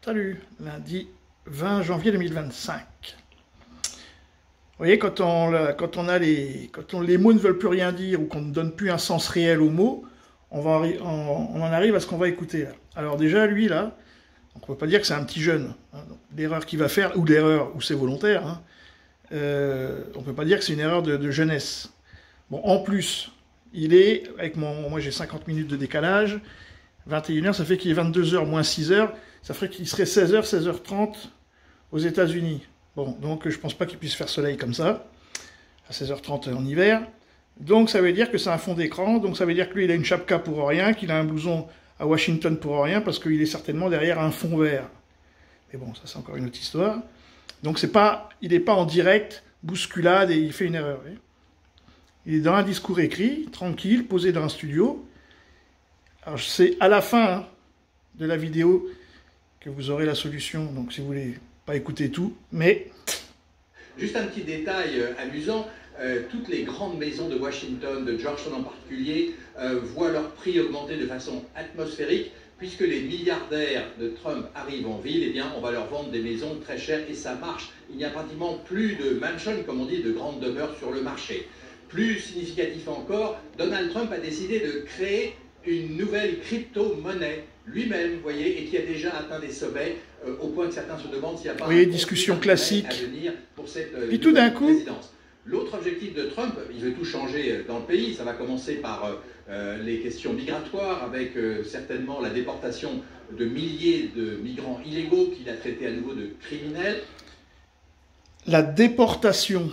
Salut, lundi 20 janvier 2025. Vous voyez, quand les mots ne veulent plus rien dire ou qu'on ne donne plus un sens réel aux mots, on en arrive à ce qu'on va écouter là. Alors déjà, lui là, on ne peut pas dire que c'est un petit jeune. Hein, l'erreur qu'il va faire, ou l'erreur, ou c'est volontaire, hein, on ne peut pas dire que c'est une erreur de jeunesse. Bon, en plus, il est, moi j'ai 50 minutes de décalage, 21h, ça fait qu'il est 22h moins 6h, ça ferait qu'il serait 16h, 16h30 aux États-Unis. Bon, donc je pense pas qu'il puisse faire soleil comme ça, à 16h30 en hiver. Donc ça veut dire que c'est un fond d'écran, donc ça veut dire que lui il a une chapka pour rien, qu'il a un blouson à Washington pour rien, parce qu'il est certainement derrière un fond vert. Mais bon, ça c'est encore une autre histoire. Donc il n'est pas en direct, bousculade, et il fait une erreur. Voyez. Il est dans un discours écrit, tranquille, posé dans un studio. Alors c'est à la fin de la vidéo que vous aurez la solution, donc si vous voulez pas écouter tout, mais... Juste un petit détail amusant, toutes les grandes maisons de Washington, de Georgetown en particulier, voient leur prix augmenter de façon atmosphérique, puisque les milliardaires de Trump arrivent en ville, eh bien on va leur vendre des maisons très chères et ça marche. Il n'y a pratiquement plus de mansions, comme on dit, de grandes demeures sur le marché. Plus significatif encore, Donald Trump a décidé de créer une nouvelle crypto-monnaie lui-même, vous voyez, et qui a déjà atteint des sommets, au point que certains se demandent s'il n'y a pas oui, discussion classique. à venir pour cette puis tout d'un coup, présidence. L'autre objectif de Trump, il veut tout changer dans le pays, ça va commencer par les questions migratoires, avec certainement la déportation de milliers de migrants illégaux qu'il a traités à nouveau de criminels. La déportation.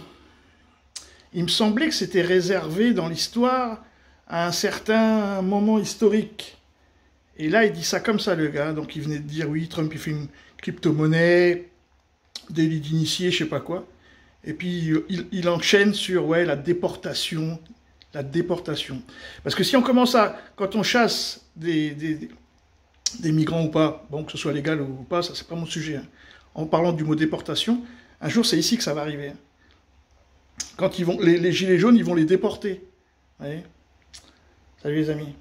Il me semblait que c'était réservé dans l'histoire à un certain moment historique. Et là, il dit ça comme ça, le gars. Donc, il venait de dire, oui, Trump, il fait une crypto-monnaie, délit d'initié, je sais pas quoi. Et puis, il enchaîne sur, ouais, la déportation. La déportation. Parce que si on commence quand on chasse des migrants ou pas, bon, que ce soit légal ou pas, ça, c'est pas mon sujet. Hein. En parlant du mot déportation, un jour, c'est ici que ça va arriver. Quand les gilets jaunes, ils vont les déporter. Vous voyez ? Salut les amis.